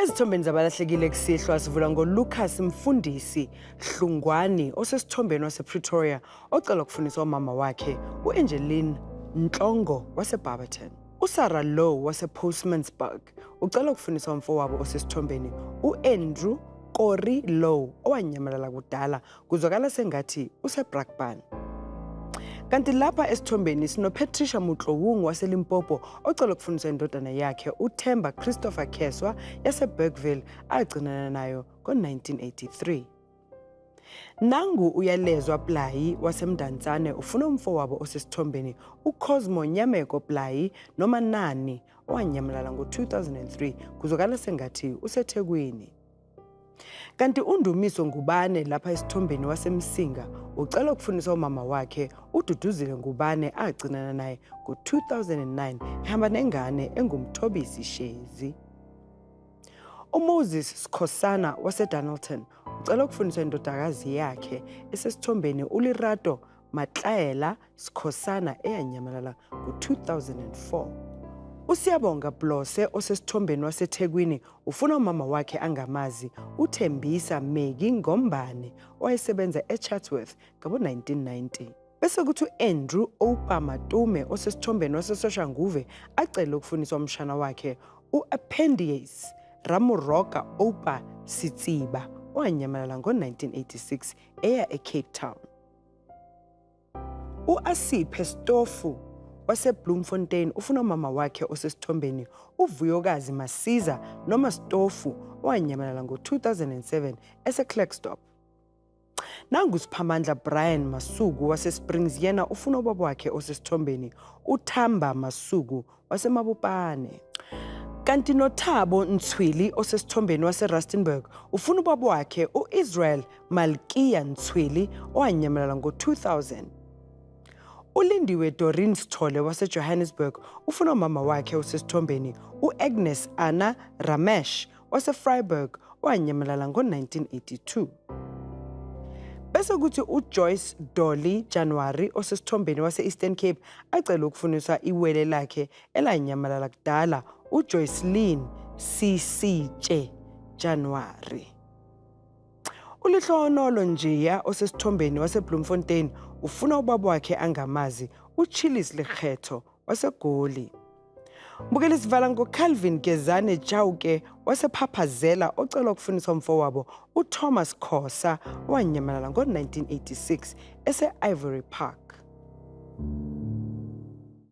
Ezithombeni zabalahlekile kusihlwa sivula ngoLucas Mfundisi Hlungwani osesithombeni wasePretoria ocela ukufundisa umama wakhe uAngeline Ntlongo waseBarberton. USarah Low wasePostmansburg ucela ukufundisa umfowabo osesithombeni uAndrew Kori Low owanyamalala kudala kuzwakala sengathi useBrakpan. Kanti lapha esithombeni sinoPatricia Mutlowung waseLimpopo ocela ukufundisa indodana yakhe uThemba Christopher Keswa yaseBergville agcinana nayo ngo-1983. Nangu uyalezwa Playi waseMdantsane ufuna umfowabo osesithombeni uCosmo Nyameko Playi noma Nani owanyamalala ngo-2003 kuzwakala sengathi useThekwini. Kanti uNdumiso Ngubane lapha esithombeni waseMsinga ucela ukufundisa umama wakhe uDuduzile Ngubane agcinana naye ngo-2009 ehamba nengane engumthobisi Shezi. uMoses Sikhosana waseDonaldton ucela ukufundisa indodakazi yakhe esesithombeni uLirato Matlaela Sikhosana eyanyamalala ngo-2004. uSiyabonga Blose osesithombeni waseThekwini ufuna umama wakhe angamazi uThembisa Megi Ngombane owayesebenza eChatsworth ngabo-1990. Bese kuthi uAndrew Oupa Matume osesithombeni waseSoshanguve acela ukufundisa umshana wakhe uAppendius Ramuroka Oupa Sitsiba owanyamalala ngo-1986 eya eCape Town. uAsiphe Stofu waseBloemfontein ufuna umama wakhe osesithombeni uVuyokazi Masiza noma Stofu owanyamalala ngo-2007 eseKlerksdorp. Nangu Siphamandla Brian Masuku waseSprings yena ufuna ubaba wakhe osesithombeni uThamba Masuku waseMabopane. Kanti noThabo Ntswili osesithombeni waseRustenburg ufuna ubaba wakhe uIsrael Malkiya Ntswili owanyamalala ngo-2000. uLindiwe Doreen Sithole waseJohannesburg ufuna umama wakhe osesithombeni uAgnes Anna Ramesh waseVryburg owanyamalala ngo-1982. Bese kuthi uJoyce Dolly January osesithombeni wase-Eastern Cape acela ukufundisa iwele lakhe elanyamalala kudala uJoycelyn CC January. uLihlonolo Njiya osesithombeni waseBloemfontein ufuna ubaba wakhe angamazi uChilis Lekgetho waseGoli. Mbukeli sivala ngoCalvin Gezane Jauke wasephaphazela ocela ukufundisa umfowabo uThomas Khosa owanyamalala ngo-1986 ese-Ivory Park.